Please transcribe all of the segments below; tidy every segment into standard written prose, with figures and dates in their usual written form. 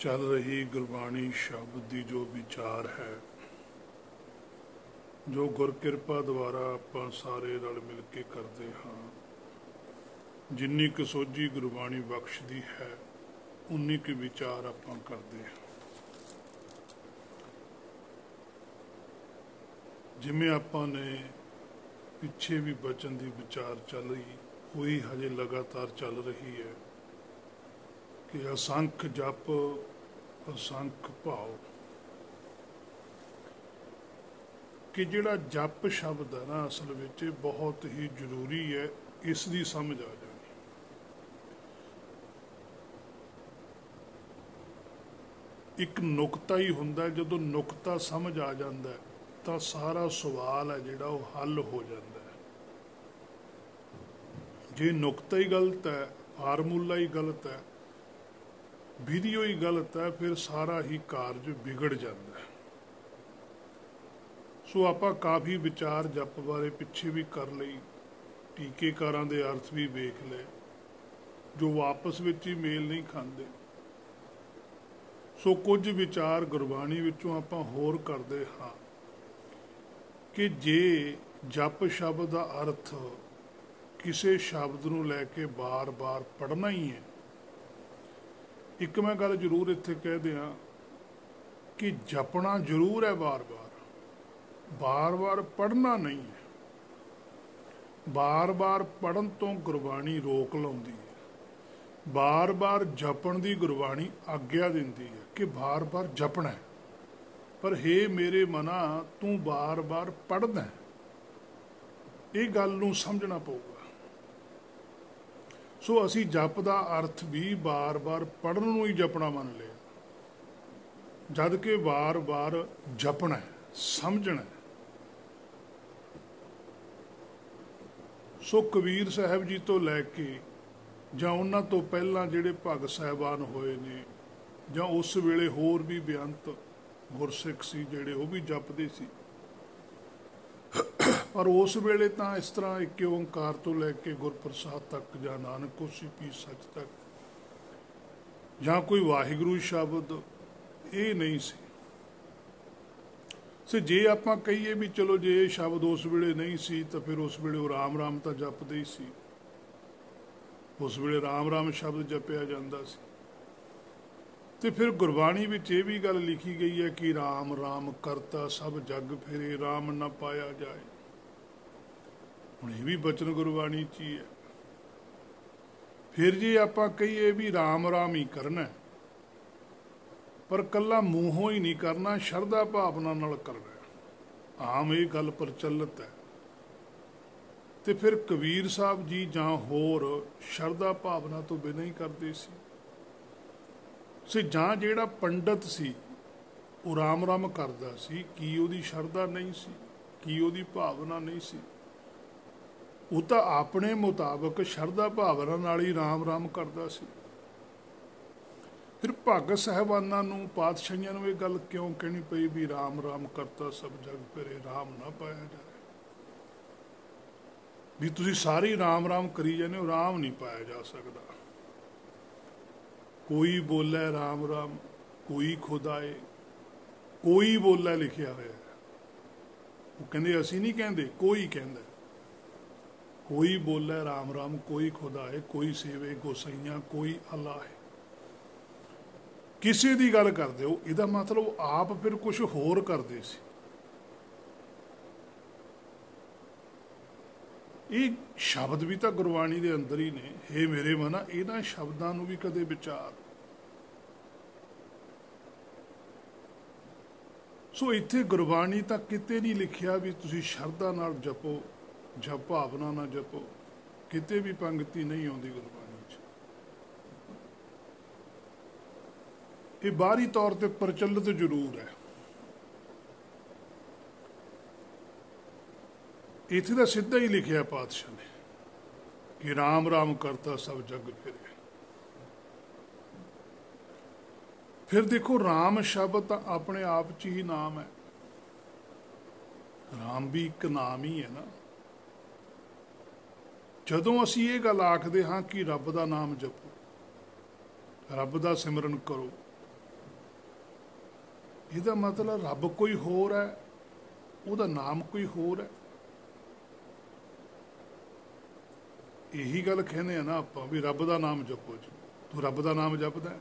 चल रही गुरबाणी शब्द की जो विचार है, जो गुरकिरपा द्वारा आपां सारे रल मिल के करते हाँ, जिन्नी क सोझी गुरबाणी बख्शदी है उन्नी के विचार आपां करते हैं। जिमें आपां ने पिछे भी बचन की विचार चल रही वही हजे लगातार चल रही है कि असंख जप असंख भाव, कि जिहड़ा जप शब्द है ना असल में बहुत ही जरूरी है, इसकी समझ आ जानी। एक नुकता ही हुंदा, जदों नुकता समझ आ जाता है तो सारा सवाल है जिहड़ा वो हल हो जाता है। जे नुकता ही गलत है, फार्मूला ही गलत है, विधियो ही गलत है, फिर सारा ही कारज बिगड़ जाता है। सो आपां काफ़ी विचार जप बारे पिछे भी कर लई, टीकेकारां दे अर्थ भी वेख ले जो आपस में ही मेल नहीं खाते। सो कुछ विचार गुरबाणी विचों आपां होर करते हाँ कि जे जप शब्द का अर्थ किसी शब्द नूं लैके बार बार पढ़ना ही है। एक मैं गल जरूर इत्थे कह दियां कि जपना जरूर है, बार बार पढ़ना नहीं है। बार बार पढ़न तो गुरबाणी रोक लाउंदी है, बार बार जपन की गुरबाणी आग्या दिंदी है कि बार बार जपना है। पर हे मेरे मना तू बार बार पढ़ना है, ये गल नूं समझना पऊगा। सो असी जप का अर्थ भी बार बार पढ़न नूं ही जपना मन लिया, जद कि बार बार जपना है, समझना है। सो कबीर साहब जी तो लैके जां उन्हां तो पहलां जिहड़े भगत साहिबान होए ने, जां उस वेले होर भी बेअंत गुरसिख सी जिहड़े वो भी जपदे सी। पर उस वेले तां इस तरह एक ओंकार तो लैके गुरप्रसाद तक जां नानक होसी पी सच तक जां कोई वाहिगुरू शब्द ये नहीं सी। सो जे आपां कहीए भी चलो जे ये शब्द उस वेले नहीं सी तो फिर उस वेले वो राम राम तो जपदे ही सी, उस वेले राम राम शब्द जपिया जांदा सी। ते फिर गुरबाणी विच ये भी गल लिखी गई है कि राम राम करता सब जग फिरे राम न पाया जाए। हुण ये भी बचन गुरबाणी च ही है। फिर जे आपां कहीए भी राम राम ही करना है, पर कला मूहों ही नहीं करना, शरधा भावना नाल करना। आम ये गल प्रचलित है। तो फिर कबीर साहब जी जां होर शरधा भावना तो बिना ही करते सी। सो जां जिहड़ा पंडित सी वो राम राम करदा सी, की उहदी शरधा नहीं सी, की उहदी भावना नहीं सी। वो तो अपने मुताबक शरधा भावना नाल ही राम राम करदा सी। फिर भगत साहिबाना नूं पातशाहियां नूं ये गल क्यों कहनी पई भी राम राम करता सब जग फिरे राम ना पाया जाए। भी तुसीं सारी राम राम करी जाने हो, राम नहीं पाया जा सकता। कोई बोले राम राम, कोई खुदाए, कोई बोला लिखिया होया है। वो कहंदे असीं नहीं कहंदे, कोई कहंदा। कोई बोले राम राम, कोई खुदाए, कोई सेवे गोसाइयां, कोई अल्लाह है। किसी की गल करते हो, इहदा मतलब आप फिर कुछ होर करते सी। ये शब्द भी तो गुरबाणी के अंदर ही ने। हे मेरे मना इन्हां शब्दां नूं भी कदे विचार। सो इत्थे गुरबाणी तक किते नहीं लिखिया भी तुसीं शरधा नाल जपो जां भावना ना जपो, किते भी पंक्ति नहीं आउंदी गुरबाणी। ये बाहरी तौर पर प्रचलित जरूर है। इत्थे तो सीधा ही लिखिया पातशाह ने कि राम राम करता सब जग फिरे। फिर देखो राम शब्द तो अपने आप च ही नाम है। राम भी एक नाम ही है ना। जदों असी ये गल आखते हाँ कि रब का नाम जपो, रब का सिमरन करो, ਇਹਦਾ ਮਤਲਬ ਰੱਬ ਕੋਈ ਹੋਰ ਹੈ, ਉਹਦਾ ਨਾਮ ਕੋਈ ਹੋਰ ਹੈ। ਇਹੀ ਗੱਲ ਕਹਿੰਦੇ ਆ ਨਾ ਆਪਾਂ ਵੀ ਰੱਬ ਦਾ ਨਾਮ ਜਪੋ ਜੀ, ਤੂੰ ਰੱਬ ਦਾ ਨਾਮ ਜਪਦਾ,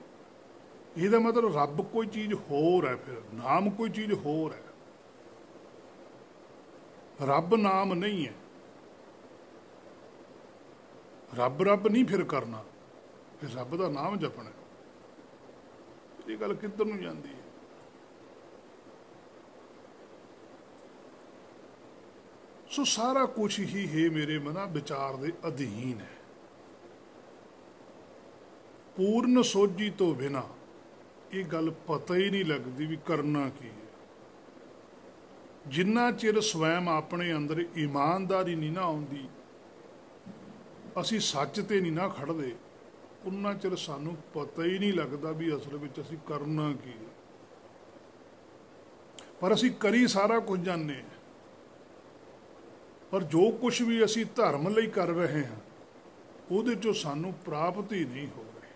ਇਹਦਾ ਮਤਲਬ ਰੱਬ ਕੋਈ ਚੀਜ਼ ਹੋਰ ਹੈ, ਫਿਰ ਨਾਮ ਕੋਈ ਚੀਜ਼ ਹੋਰ ਹੈ। ਰੱਬ ਨਾਮ ਨਹੀਂ ਹੈ, ਰੱਬ ਰੱਬ ਨਹੀਂ ਫਿਰ ਕਰਨਾ, ਫਿਰ ਰੱਬ ਦਾ ਨਾਮ ਜਪਣਾ। ਇਹ ਗੱਲ ਕਿੱਧਰ ਨੂੰ ਜਾਂਦੀ ਹੈ? ਸੋ ਸਾਰਾ ਕੁਛ ਹੀ ਹੈ ਮੇਰੇ ਮਨਾ ਵਿਚਾਰ ਦੇ ਅਧੀਨ ਹੈ। ਪੂਰਨ ਸੋਝੀ ਤੋਂ ਬਿਨਾ ਇਹ ਗੱਲ ਪਤਾ ਹੀ ਨਹੀਂ ਲੱਗਦੀ ਵੀ ਕਰਨਾ ਕੀ ਹੈ। ਜਿੰਨਾ ਚਿਰ ਸਵੈਮ ਆਪਣੇ ਅੰਦਰ ਇਮਾਨਦਾਰੀ ਨਹੀਂ ਨਾ ਆਉਂਦੀ, ਅਸੀਂ ਸੱਚ ਤੇ ਨਹੀਂ ਨਾ ਖੜਦੇ, ਉਨਾ ਚਿਰ ਸਾਨੂੰ ਪਤਾ ਹੀ ਨਹੀਂ ਲੱਗਦਾ ਵੀ ਅਸਲ ਵਿੱਚ ਅਸੀਂ ਕਰਨਾ ਕੀ ਹੈ। ਪਰ ਅਸੀਂ ਕਰੀ ਸਾਰਾ ਕੁਝ ਜਾਂਦੇ ਹਾਂ, ਪਰ ਜੋ ਕੁਛ ਵੀ ਅਸੀਂ ਧਰਮ ਲਈ ਕਰ ਰਹੇ ਹਾਂ ਉਹਦੇ 'ਚੋਂ ਸਾਨੂੰ ਪ੍ਰਾਪਤੀ ਨਹੀਂ ਹੋ ਰਹੀ,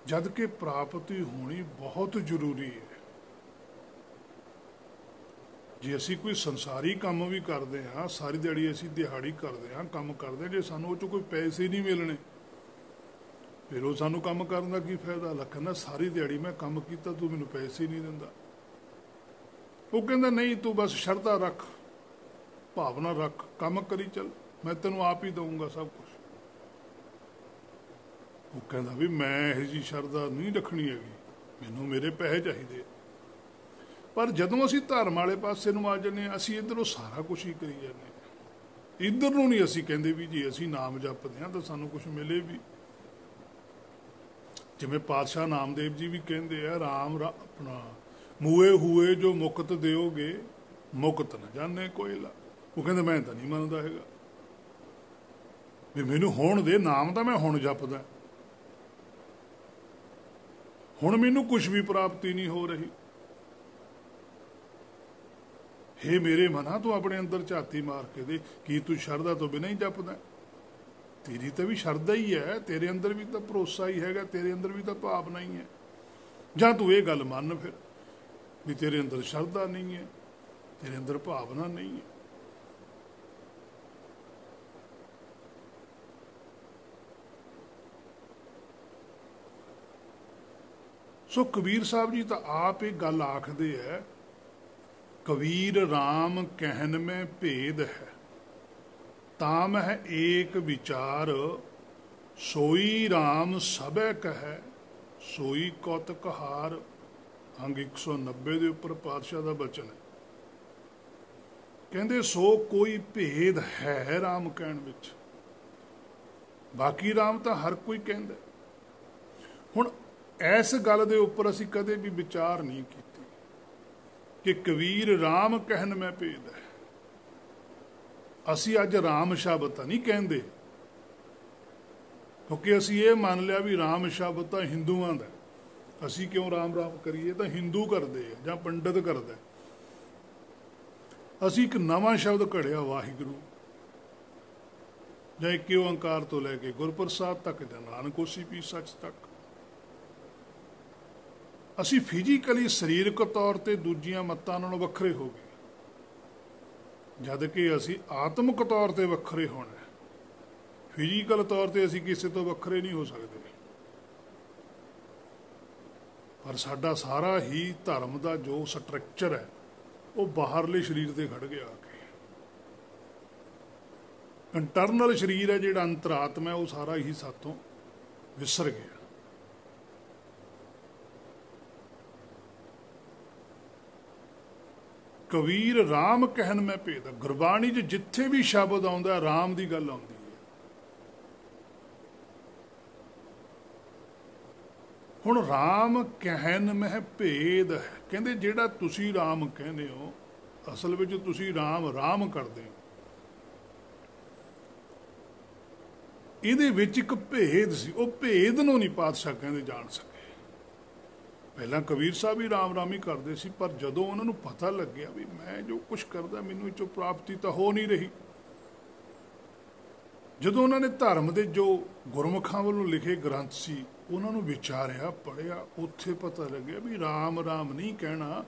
ਜਦ ਕਿ ਪ੍ਰਾਪਤੀ ਹੋਣੀ ਬਹੁਤ ਜ਼ਰੂਰੀ ਹੈ। ਜੇ ਅਸੀਂ ਕੋਈ ਸੰਸਾਰੀ ਕੰਮ ਵੀ ਕਰਦੇ ਹਾਂ, ਸਾਰੀ ਦਿਹਾੜੀ ਅਸੀਂ ਦਿਹਾੜੀ ਕਰਦੇ ਹਾਂ, ਕੰਮ ਕਰਦੇ ਹਾਂ, ਜੇ ਸਾਨੂੰ ਉਹ 'ਚੋਂ ਕੋਈ ਪੈਸੇ ਨਹੀਂ ਮਿਲਣੇ ਫਿਰ ਉਹ ਸਾਨੂੰ ਕੰਮ ਕਰਨ ਦਾ ਕੀ ਫਾਇਦਾ? ਕਹਿੰਦਾ ਸਾਰੀ ਦਿਹਾੜੀ ਮੈਂ ਕੰਮ ਕੀਤਾ, ਤੂੰ ਮੈਨੂੰ ਪੈਸੇ ਨਹੀਂ ਦਿੰਦਾ। ਉਹ ਕਹਿੰਦਾ ਨਹੀਂ, ਤੂੰ ਬਸ ਸ਼ਰਧਾ ਰੱਖ, ਭਾਵਨਾ ਰੱਖ, ਕੰਮ ਕਰੀ ਚੱਲ, ਮੈਂ ਤੈਨੂੰ ਆਪ ਹੀ ਦਊਂਗਾ ਸਭ ਕੁਛ। ਉਹ ਕਹਿੰਦਾ ਵੀ ਮੈਂ ਇਹੋ ਜਿਹੀ ਸ਼ਰਧਾ ਨਹੀਂ ਰੱਖਣੀ ਹੈਗੀ, ਮੈਨੂੰ ਮੇਰੇ ਪੈਸੇ ਚਾਹੀਦੇ। ਪਰ ਜਦੋਂ ਅਸੀਂ ਧਰਮ ਵਾਲੇ ਪਾਸੇ ਨੂੰ ਆ ਜਾਂਦੇ ਹਾਂ, ਅਸੀਂ ਇੱਧਰੋਂ ਸਾਰਾ ਕੁਛ ਹੀ ਕਰੀ ਜਾਂਦੇ ਹਾਂ। ਇੱਧਰ ਨੂੰ ਨਹੀਂ ਅਸੀਂ ਕਹਿੰਦੇ ਵੀ ਜੇ ਅਸੀਂ ਨਾਮ ਜਪਦੇ ਹਾਂ ਤਾਂ ਸਾਨੂੰ ਕੁਛ ਮਿਲੇ ਵੀ। ਜਿਵੇਂ ਪਾਤਸ਼ਾਹ ਨਾਮਦੇਵ ਜੀ ਵੀ ਕਹਿੰਦੇ ਆ, ਰਾਮ ਆਪਣਾ ਮੂਏ ਹੋਏ ਜੋ ਮੁਕਤ ਦਿਓਗੇ, ਮੁਕਤ ਨਾ ਜਾਣੇ ਕੋਇਲਾ। ਉਹ ਕਹਿੰਦੇ ਮੈਂ ਤਾਂ ਨਹੀਂ ਮੰਨਦਾ ਹੈਗਾ ਵੀ ਮੈਨੂੰ ਹੁਣ ਦੇ ਨਾਮ ਤਾਂ ਮੈਂ ਹੁਣ ਜਪਦਾ, ਹੁਣ ਮੈਨੂੰ ਕੁਛ ਵੀ ਪ੍ਰਾਪਤੀ ਨਹੀਂ ਹੋ ਰਹੀ। ਹੇ ਮੇਰੇ ਮਨਾ, ਤੂੰ ਆਪਣੇ ਅੰਦਰ ਝਾਤੀ ਮਾਰ ਕੇ ਦੇ, ਕੀ ਤੂੰ ਸ਼ਰਧਾ ਤੋਂ ਬਿਨਾਂ ਹੀ ਜਪਦਾ? ਤੇਰੀ ਤਾਂ ਵੀ ਸ਼ਰਧਾ ਹੀ ਹੈ, ਤੇਰੇ ਅੰਦਰ ਵੀ ਤਾਂ ਭਰੋਸਾ ਹੀ ਹੈਗਾ, ਤੇਰੇ ਅੰਦਰ ਵੀ ਤਾਂ ਭਾਵਨਾ ਹੀ ਹੈ। ਜਾਂ ਤੂੰ ਇਹ ਗੱਲ ਮੰਨ ਫਿਰ ਵੀ ਤੇਰੇ ਅੰਦਰ ਸ਼ਰਧਾ ਨਹੀਂ ਹੈ, ਤੇਰੇ ਅੰਦਰ ਭਾਵਨਾ ਨਹੀਂ ਹੈ। ਸੋ ਕਬੀਰ ਸਾਹਿਬ ਜੀ ਤਾਂ ਆਪ ਇਹ ਗੱਲ ਆਖਦੇ ਹੈ, ਕਬੀਰ ਰਾਮ ਕਹਿਨ ਮੈਂ ਭੇਦ ਹੈ, ਤਾਮ ਹੈ ਏਕ ਵਿਚਾਰ, ਸੋਈ ਰਾਮ ਸਭੈ ਕਹੈ, ਸੋਈ ਕੌਤਕ ਹਾਰ। ਅੰਗ 190 ਦੇ ਉੱਪਰ ਪਾਤਸ਼ਾਹ ਦਾ ਬਚਨ ਹੈ। ਕਹਿੰਦੇ ਸੋ ਕੋਈ ਭੇਦ ਹੈ ਰਾਮ ਕਹਿਣ ਵਿੱਚ, ਬਾਕੀ ਰਾਮ ਤਾਂ ਹਰ ਕੋਈ ਕਹਿੰਦਾ। ਹੁਣ ਇਸ ਗੱਲ ਦੇ ਉੱਪਰ ਅਸੀਂ ਕਦੇ ਵੀ ਵਿਚਾਰ ਨਹੀਂ ਕੀਤੀ ਕਿ ਕਬੀਰ ਰਾਮ ਕਹਿਣ ਮੈਂ ਭੇਦ ਹੈ। ਅਸੀਂ ਅੱਜ ਰਾਮ ਸ਼ਬਦ ਤਾਂ ਨਹੀਂ ਕਹਿੰਦੇ, ਕਿਉਂਕਿ ਅਸੀਂ ਇਹ ਮੰਨ ਲਿਆ ਵੀ ਰਾਮ ਸ਼ਬਦ ਤਾਂ ਹਿੰਦੂਆਂ ਦਾ, ਅਸੀਂ ਕਿਉਂ ਰਾਮ ਰਾਮ ਕਰੀਏ, ਤਾਂ ਹਿੰਦੂ ਕਰਦੇ ਆ ਜਾਂ ਪੰਡਤ ਕਰਦਾ। ਅਸੀਂ ਇੱਕ ਨਵਾਂ ਸ਼ਬਦ ਘੜਿਆ, ਵਾਹਿਗੁਰੂ, ਜਾਂ ਇੱਕ ਓਂਕਾਰ ਤੋਂ ਲੈ ਕੇ ਗੁਰਪ੍ਰਸਾਦ ਤੱਕ, ਜਾਂ ਨਾਨਕ ਹੋਸੀ ਪੀ ਸੱਚ ਤੱਕ। ਅਸੀਂ ਫਿਜ਼ੀਕਲੀ ਸਰੀਰਕ ਤੌਰ ਤੇ ਦੂਜੀਆਂ ਮੱਤਾਂ ਨਾਲੋਂ ਵੱਖਰੇ ਹੋ ਗਏ, ਜਦ ਕਿ ਅਸੀਂ ਆਤਮਿਕ ਤੌਰ ਤੇ ਵੱਖਰੇ ਹੋਣਾ। ਫਿਜ਼ੀਕਲ ਤੌਰ ਤੇ ਅਸੀਂ ਕਿਸੇ ਤੋਂ ਵੱਖਰੇ ਨਹੀਂ ਹੋ ਸਕਦੇ, ਪਰ ਸਾਡਾ ਸਾਰਾ ਹੀ ਧਰਮ ਦਾ ਜੋ ਸਟਰਕਚਰ ਹੈ ਉਹ ਬਾਹਰਲੇ ਸਰੀਰ ਤੇ ਖੜ ਗਿਆ ਆ ਕੇ। ਇੰਟਰਨਲ ਸਰੀਰ ਹੈ ਜਿਹੜਾ ਅੰਤਰਾਤਮਾ, ਉਹ ਸਾਰਾ ਹੀ ਸਾਤੋਂ ਵਿਸਰ ਗਿਆ। ਕਬੀਰ ਰਾਮ ਕਹਿਣ ਮੈਂ ਭੇਦ। ਗੁਰਬਾਣੀ 'ਚ ਜਿੱਥੇ ਵੀ ਸ਼ਬਦ ਆਉਂਦਾ ਰਾਮ ਦੀ ਗੱਲ ਆਉਂਦੀ ਹੈ। ਹੁਣ ਰਾਮ ਕਹਿਣ ਮੈਂ ਭੇਦ ਹੈ, ਕਹਿੰਦੇ ਜਿਹੜਾ ਤੁਸੀਂ ਰਾਮ ਕਹਿੰਦੇ ਹੋ ਅਸਲ ਵਿੱਚ ਤੁਸੀਂ ਰਾਮ ਰਾਮ ਕਰਦੇ ਹੋ। ਇਹਦੇ ਵਿੱਚ ਇੱਕ ਭੇਦ ਸੀ, ਉਹ ਭੇਦ ਨੂੰ ਨਹੀਂ ਪਾਤਸ਼ਾਹ ਕਹਿੰਦੇ ਜਾਣ ਸਕੇ। ਪਹਿਲਾਂ ਕਬੀਰ ਸਾਹਿਬ ਵੀ ਰਾਮ ਰਾਮ ਹੀ ਕਰਦੇ ਸੀ, ਪਰ ਜਦੋਂ ਉਹਨਾਂ ਨੂੰ ਪਤਾ ਲੱਗਿਆ ਵੀ ਮੈਂ ਜੋ ਕੁਛ ਕਰਦਾ ਮੈਨੂੰ ਇਹ 'ਚੋਂ ਪ੍ਰਾਪਤੀ ਤਾਂ ਹੋ ਨਹੀਂ ਰਹੀ, ਜਦੋਂ ਉਹਨਾਂ ਨੇ ਧਰਮ ਦੇ ਜੋ ਗੁਰਮੁਖਾਂ ਵੱਲੋਂ ਲਿਖੇ ਗ੍ਰੰਥ ਸੀ ਉਹਨਾਂ ਨੂੰ ਵਿਚਾਰਿਆ ਪੜ੍ਹਿਆ, ਉੱਥੇ ਪਤਾ ਲੱਗਿਆ ਵੀ ਰਾਮ ਰਾਮ ਨਹੀਂ ਕਹਿਣਾ,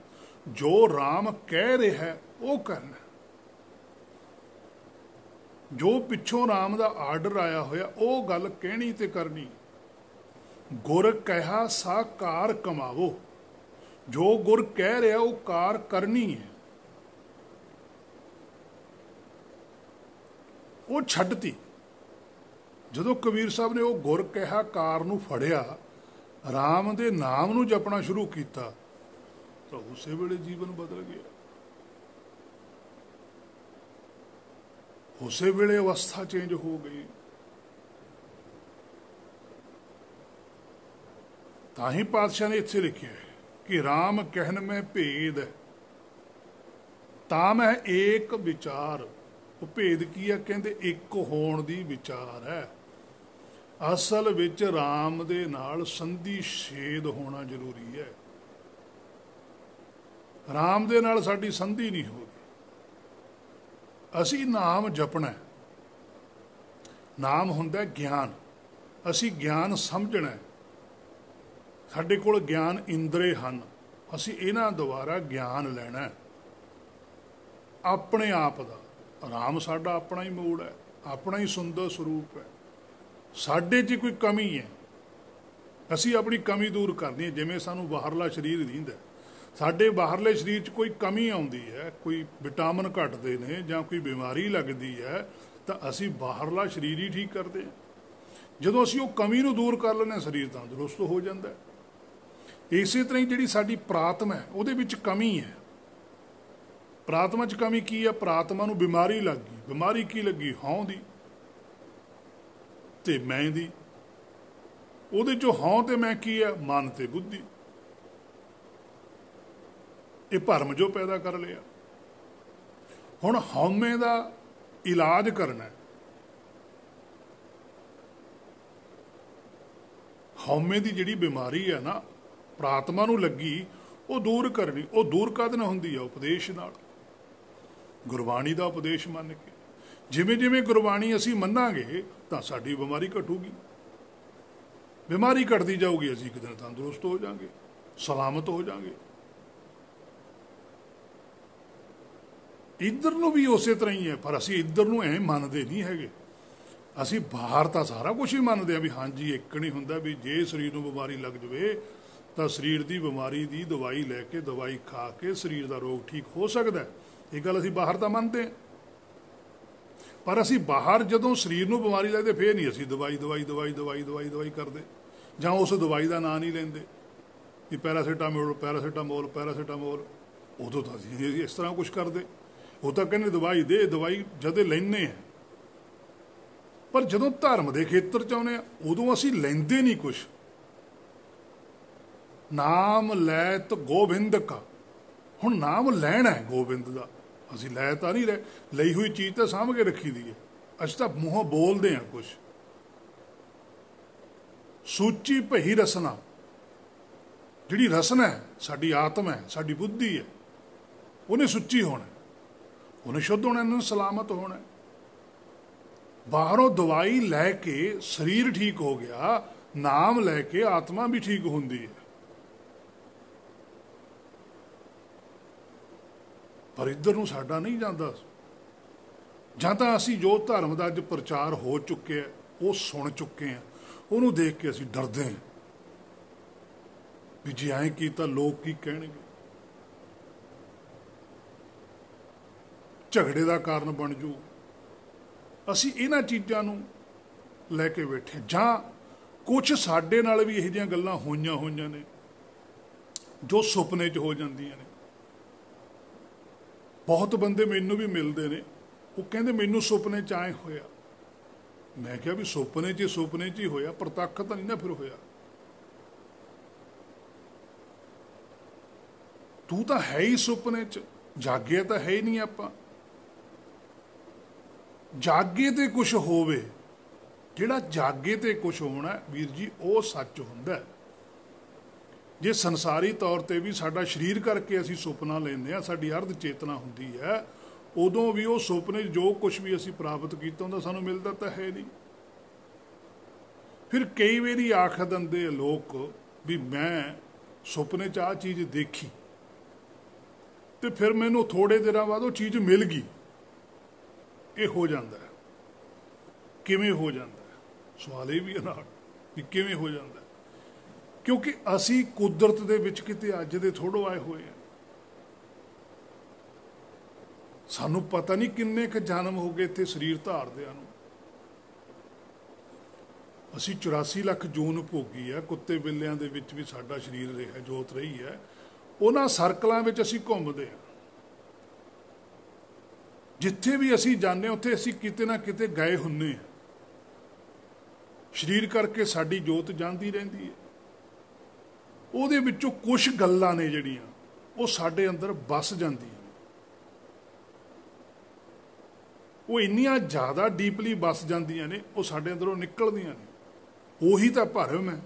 ਜੋ ਰਾਮ ਕਹਿ ਰਿਹਾ ਉਹ ਕਰਨਾ। ਜੋ ਪਿੱਛੋਂ ਰਾਮ ਦਾ ਆਰਡਰ ਆਇਆ ਹੋਇਆ ਉਹ ਗੱਲ ਕਹਿਣੀ ਤੇ ਕਰਨੀ। ਗੁਰ ਕਹਿਆ ਸਾ ਕਾਰ ਕਮਾਵੋ, ਜੋ ਗੁਰ ਕਹਿ ਰਿਹਾ ਉਹ ਕਾਰ ਕਰਨੀ ਹੈ। ਉਹ ਛੱਡਤੀ। ਜਦੋਂ ਕਬੀਰ ਸਾਹਿਬ ਨੇ ਉਹ ਗੁਰ ਕਿਹਾ ਕਾਰ ਨੂੰ ਫੜਿਆ, ਰਾਮ ਦੇ ਨਾਮ ਨੂੰ ਜਪਣਾ ਸ਼ੁਰੂ ਕੀਤਾ, ਤਾਂ ਉਸੇ ਵੇਲੇ ਜੀਵਨ ਬਦਲ ਗਿਆ। ਉਸੇ ਵੇਲੇ ਅਵਸਥਾ ਚੇਂਜ ਹੋ ਗਈ। ਤਾਂ ਹੀ ਪਾਤਸ਼ਾਹ ਨੇ ਇੱਥੇ ਲਿਖਿਆ ਕਿ ਰਾਮ ਕਹਿਨ ਮੈਂ ਭੇਦ, ਤਾਂ ਮੈਂ ਏਕ ਵਿਚਾਰ। ਉਹ ਭੇਦ ਕੀ ਆ? ਕਹਿੰਦੇ ਇੱਕ ਹੋਣ ਦੀ ਵਿਚਾਰ ਹੈ। ਅਸਲ ਵਿੱਚ ਰਾਮ ਦੇ ਨਾਲ ਸੰਧੀ ਛੇਦ ਹੋਣਾ ਜ਼ਰੂਰੀ ਹੈ। ਰਾਮ ਦੇ ਨਾਲ ਸਾਡੀ ਸੰਧੀ ਨਹੀਂ ਹੋਗੀ। ਅਸੀਂ ਨਾਮ ਜਪਣਾ। ਨਾਮ ਹੁੰਦਾ ਗਿਆਨ। ਅਸੀਂ ਗਿਆਨ ਸਮਝਣਾ। ਸਾਡੇ ਕੋਲ ਗਿਆਨ ਇੰਦਰੇ ਹਨ, ਅਸੀਂ ਇਹਨਾਂ ਦੁਆਰਾ ਗਿਆਨ ਲੈਣਾ ਆਪਣੇ ਆਪ ਦਾ। ਰਾਮ ਸਾਡਾ ਆਪਣਾ ਹੀ ਮੂਲ ਹੈ, ਆਪਣਾ ਹੀ ਸੁੰਦਰ ਸਰੂਪ ਹੈ। ਸਾਡੇ 'ਚ ਕੋਈ ਕਮੀ ਹੈ, ਅਸੀਂ ਆਪਣੀ ਕਮੀ ਦੂਰ ਕਰਨੀ ਹੈ। ਜਿਵੇਂ ਸਾਨੂੰ ਬਾਹਰਲਾ ਸਰੀਰ ਦਿੰਦਾ, ਸਾਡੇ ਬਾਹਰਲੇ ਸਰੀਰ 'ਚ ਕੋਈ ਕਮੀ ਆਉਂਦੀ ਹੈ, ਕੋਈ ਵਿਟਾਮਿਨ ਘਟਦੇ ਨੇ ਜਾਂ ਕੋਈ ਬਿਮਾਰੀ ਲੱਗਦੀ ਹੈ, ਤਾਂ ਅਸੀਂ ਬਾਹਰਲਾ ਸਰੀਰ ਹੀ ਠੀਕ ਕਰਦੇ ਹਾਂ। ਜਦੋਂ ਅਸੀਂ ਉਹ ਕਮੀ ਨੂੰ ਦੂਰ ਕਰ ਲੈਂਦੇ ਹਾਂ, ਸਰੀਰ ਤੰਦਰੁਸਤ ਹੋ ਜਾਂਦਾ। ਇਸੇ ਤਰ੍ਹਾਂ ਹੀ ਜਿਹੜੀ ਸਾਡੀ ਪ੍ਰਾਤਮਾ ਹੈ ਉਹਦੇ ਵਿੱਚ ਕਮੀ ਹੈ। ਪ੍ਰਾਤਮਾ 'ਚ ਕਮੀ ਕੀ ਹੈ? ਪ੍ਰਾਤਮਾ ਨੂੰ ਬਿਮਾਰੀ ਲੱਗ ਗਈ। ਬਿਮਾਰੀ ਕੀ ਲੱਗੀ? ਹਉਂ ਦੀ ਤੇ ਮੈਂ ਦੀ। ਉਹਦੇ 'ਚੋਂ ਹਉਂ ਤੇ ਮੈਂ ਕੀ ਹੈ? ਮਨ ਤੇ ਬੁੱਧੀ। ਇਹ ਭਰਮ ਜੋ ਪੈਦਾ ਕਰ ਲਿਆ। ਹੁਣ ਹਉਮੈ ਦਾ ਇਲਾਜ ਕਰਨਾ। ਹਉਮੈ ਦੀ ਜਿਹੜੀ ਬਿਮਾਰੀ ਹੈ ਨਾ, ਪ੍ਰਾਤਮਾ ਨੂੰ ਲੱਗੀ, ਉਹ ਦੂਰ ਕਰਨੀ। ਉਹ ਦੂਰ ਕਦ ਨਾਲ ਹੁੰਦੀ ਆ? ਉਪਦੇਸ਼ ਨਾਲ, ਗੁਰਬਾਣੀ ਦਾ ਉਪਦੇਸ਼ ਮੰਨ ਕੇ। ਜਿਵੇਂ ਜਿਵੇਂ ਗੁਰਬਾਣੀ ਅਸੀਂ ਮੰਨਾਂਗੇ ਤਾਂ ਸਾਡੀ ਬਿਮਾਰੀ ਘਟੂਗੀ। ਬਿਮਾਰੀ ਘਟਦੀ ਜਾਊਗੀ, ਅਸੀਂ ਇੱਕ ਦਿਨ ਤੰਦਰੁਸਤ ਹੋ ਜਾਵਾਂਗੇ, ਸਲਾਮਤ ਹੋ ਜਾਵਾਂਗੇ। ਇੱਧਰ ਨੂੰ ਵੀ ਉਸੇ ਤਰ੍ਹਾਂ ਹੀ ਹੈ, ਪਰ ਅਸੀਂ ਇੱਧਰ ਨੂੰ ਐਂ ਮੰਨਦੇ ਨਹੀਂ ਹੈਗੇ। ਅਸੀਂ ਬਾਹਰ ਤਾਂ ਸਾਰਾ ਕੁਝ ਹੀ ਮੰਨਦੇ ਹਾਂ ਵੀ ਹਾਂਜੀ ਇੱਕ ਨਹੀਂ ਹੁੰਦਾ, ਵੀ ਜੇ ਸਰੀਰ ਨੂੰ ਬਿਮਾਰੀ ਲੱਗ ਜਾਵੇ ਤਾਂ ਸਰੀਰ ਦੀ ਬਿਮਾਰੀ ਦੀ ਦਵਾਈ ਲੈ ਕੇ, ਦਵਾਈ ਖਾ ਕੇ ਸਰੀਰ ਦਾ ਰੋਗ ਠੀਕ ਹੋ ਸਕਦਾ। ਇਹ ਗੱਲ ਅਸੀਂ ਬਾਹਰ ਤਾਂ ਮੰਨਦੇ ਹਾਂ, ਪਰ ਅਸੀਂ ਬਾਹਰ ਜਦੋਂ ਸਰੀਰ ਨੂੰ ਬਿਮਾਰੀ ਲੱਗਦੇ ਫੇਰ ਨਹੀਂ ਅਸੀਂ ਦਵਾਈ ਦਵਾਈ ਦਵਾਈ ਦਵਾਈ ਦਵਾਈ ਦਵਾਈ ਕਰਦੇ, ਜਾਂ ਉਸ ਦਵਾਈ ਦਾ ਨਾਂ ਨਹੀਂ ਲੈਂਦੇ ਕਿ ਪੈਰਾਸੀਟਾਮੋਲ ਪੈਰਾਸੀਟਾਮੋਲ ਪੈਰਾਸੀਟਾਮੋਲ। ਉਦੋਂ ਤਾਂ ਅਸੀਂ ਇਸ ਤਰ੍ਹਾਂ ਕੁਛ ਕਰਦੇ। ਉਹ ਤਾਂ ਕਹਿੰਦੇ ਦਵਾਈ ਦੇ, ਦਵਾਈ ਜਦੇ ਲੈਂਦੇ ਹਾਂ। ਪਰ ਜਦੋਂ ਧਰਮ ਦੇ ਖੇਤਰ 'ਚ ਆਉਂਦੇ ਹਾਂ ਉਦੋਂ ਅਸੀਂ ਲੈਂਦੇ ਨਹੀਂ ਕੁਛ। ਨਾਮ ਲੈਤ ਗੋਬਿੰਦ ਕਾ। ਹੁਣ ਨਾਮ ਲੈਣਾ ਹੈ ਗੋਬਿੰਦ ਦਾ, ਅਸੀਂ ਲੈ ਤਾਂ ਨਹੀਂ ਰਹੇ। ਲਈ ਹੋਈ ਚੀਜ਼ ਤਾਂ ਸਾਂਭ ਕੇ ਰੱਖੀ ਦੀ ਹੈ, ਅਸੀਂ ਤਾਂ ਮੂੰਹੋਂ ਬੋਲਦੇ ਹਾਂ ਕੁਛ। ਸੂਚੀ ਭਈ ਰਸਨਾ, ਜਿਹੜੀ ਰਸਨਾ ਹੈ ਸਾਡੀ ਆਤਮਾ ਹੈ, ਸਾਡੀ ਬੁੱਧੀ ਹੈ, ਉਹਨੇ ਸੁੱਚੀ ਹੋਣਾ, ਉਹਨੇ ਸ਼ੁੱਧ ਹੋਣਾ, ਇਹਨੂੰ ਸਲਾਮਤ ਹੋਣਾ। ਬਾਹਰੋਂ ਦਵਾਈ ਲੈ ਕੇ ਸਰੀਰ ਠੀਕ ਹੋ ਗਿਆ, ਨਾਮ ਲੈ ਕੇ ਆਤਮਾ ਵੀ ਠੀਕ ਹੁੰਦੀ ਹੈ। ਪਰ ਇੱਧਰ ਨੂੰ ਸਾਡਾ ਨਹੀਂ ਜਾਂਦਾ। ਜਾਂ ਤਾਂ ਅਸੀਂ ਜੋ ਧਰਮ ਦਾ ਅੱਜ ਪ੍ਰਚਾਰ ਹੋ ਚੁੱਕਿਆ ਉਹ ਸੁਣ ਚੁੱਕੇ ਹਾਂ, ਉਹਨੂੰ ਦੇਖ ਕੇ ਅਸੀਂ ਡਰਦੇ ਹਾਂ ਵੀ ਜੇ ਐਂ ਕੀਤਾ ਲੋਕ ਕੀ ਕਹਿਣਗੇ, ਝਗੜੇ ਦਾ ਕਾਰਨ ਬਣ ਜੂ। ਅਸੀਂ ਇਹਨਾਂ ਚੀਜ਼ਾਂ ਨੂੰ ਲੈ ਕੇ ਬੈਠੇ। ਜਾਂ ਕੁਛ ਸਾਡੇ ਨਾਲ ਵੀ ਇਹੋ ਜਿਹੀਆਂ ਗੱਲਾਂ ਹੋਈਆਂ ਨੇ ਜੋ ਸੁਪਨੇ 'ਚ ਹੋ ਜਾਂਦੀਆਂ ਨੇ। ਬਹੁਤ ਬੰਦੇ ਮੈਨੂੰ ਵੀ ਮਿਲਦੇ ਨੇ, ਉਹ ਕਹਿੰਦੇ ਮੈਨੂੰ ਸੁਪਨੇ 'ਚ ਆਏ ਹੋਇਆ। ਮੈਂ ਕਿਹਾ ਵੀ ਸੁਪਨੇ 'ਚ ਹੀ ਹੋਇਆ, ਪ੍ਰਤੱਖ ਤਾਂ ਨਹੀਂ ਨਾ ਫਿਰ ਹੋਇਆ। ਤੂੰ ਤਾਂ ਹੈ ਹੀ ਸੁਪਨੇ 'ਚ, ਜਾਗੇ ਤਾਂ ਹੈ ਹੀ ਨਹੀਂ ਆਪਾਂ। ਜਾਗੇ ਤੇ ਕੁਛ ਹੋਵੇ, ਜਿਹੜਾ ਜਾਗੇ ਤੇ ਕੁਛ ਹੋਣਾ ਵੀਰ ਜੀ ਉਹ ਸੱਚ ਹੁੰਦਾ। ਜੇ ਸੰਸਾਰੀ ਤੌਰ ਤੇ ਵੀ ਸਾਡਾ ਸਰੀਰ ਕਰਕੇ ਅਸੀਂ ਸੁਪਨਾ ਲੈਂਦੇ ਹਾਂ, ਸਾਡੀ ਅਰਧ ਚੇਤਨਾ ਹੁੰਦੀ ਹੈ, ਉਦੋਂ ਵੀ ਉਹ ਸੁਪਨੇ ਜੋ ਕੁਝ ਵੀ ਅਸੀਂ ਪ੍ਰਾਪਤ ਕੀਤਾ ਹੁੰਦਾ ਸਾਨੂੰ ਮਿਲਦਾ ਤਾਂ ਹੈ ਨਹੀਂ। ਫਿਰ ਕਈ ਵਾਰੀ ਆਖ ਦਿੰਦੇ ਲੋਕ ਵੀ ਮੈਂ ਸੁਪਨੇ 'ਚ ਆਹ ਚੀਜ਼ ਦੇਖੀ ਤੇ ਫਿਰ ਮੈਨੂੰ ਥੋੜੇ ਦਿਨਾਂ ਬਾਅਦ ਉਹ ਚੀਜ਼ ਮਿਲ ਗਈ। ਇਹ ਹੋ ਜਾਂਦਾ ਹੈ। ਕਿਵੇਂ ਹੋ ਜਾਂਦਾ ਹੈ? ਸਵਾਲ ਇਹ ਵੀ ਹੈ ਨਾਲ ਵੀ ਕਿਵੇਂ ਹੋ ਜਾਂਦਾ ਹੈ? ਕਿਉਂਕਿ ਅਸੀਂ ਕੁਦਰਤ ਦੇ ਵਿੱਚ ਕਿਤੇ ਅੱਜ ਦੇ ਥੋੜ੍ਹੋ ਆਏ ਹੋਏ ਹਾਂ। ਸਾਨੂੰ ਪਤਾ ਨਹੀਂ ਕਿੰਨੇ ਕੁ ਜਨਮ ਹੋ ਗਏ ਇੱਥੇ ਸਰੀਰ ਧਾਰਦਿਆਂ ਨੂੰ। ਅਸੀਂ 84 ਲੱਖ ਜੂਨ ਭੋਗੀ ਆ। ਕੁੱਤੇ ਬਿੱਲਿਆਂ ਦੇ ਵਿੱਚ ਵੀ ਸਾਡਾ ਸਰੀਰ ਰਿਹਾ, ਜੋਤ ਰਹੀ ਹੈ। ਉਹਨਾਂ ਸਰਕਲਾਂ ਵਿੱਚ ਅਸੀਂ ਘੁੰਮਦੇ ਹਾਂ। ਜਿੱਥੇ ਵੀ ਅਸੀਂ ਜਾਂਦੇ ਹਾਂ ਉੱਥੇ ਅਸੀਂ ਕਿਤੇ ਨਾ ਕਿਤੇ ਗਏ ਹੁੰਦੇ ਹਾਂ। ਸਰੀਰ ਕਰਕੇ ਸਾਡੀ ਜੋਤ ਜਾਂਦੀ ਰਹਿੰਦੀ ਹੈ। ਉਹਦੇ ਵਿੱਚੋਂ ਕੁਝ ਗੱਲਾਂ ਨੇ ਜਿਹੜੀਆਂ ਉਹ ਸਾਡੇ ਅੰਦਰ ਵਸ ਜਾਂਦੀਆਂ। ਉਹ ਇੰਨੀਆਂ ਜ਼ਿਆਦਾ ਡੀਪਲੀ ਵਸ ਜਾਂਦੀਆਂ ਨੇ, ਉਹ ਸਾਡੇ ਅੰਦਰੋਂ ਨਿਕਲਦੀਆਂ ਨੇ। ਉਹੀ ਤਾਂ ਭਰਮ ਹੈ।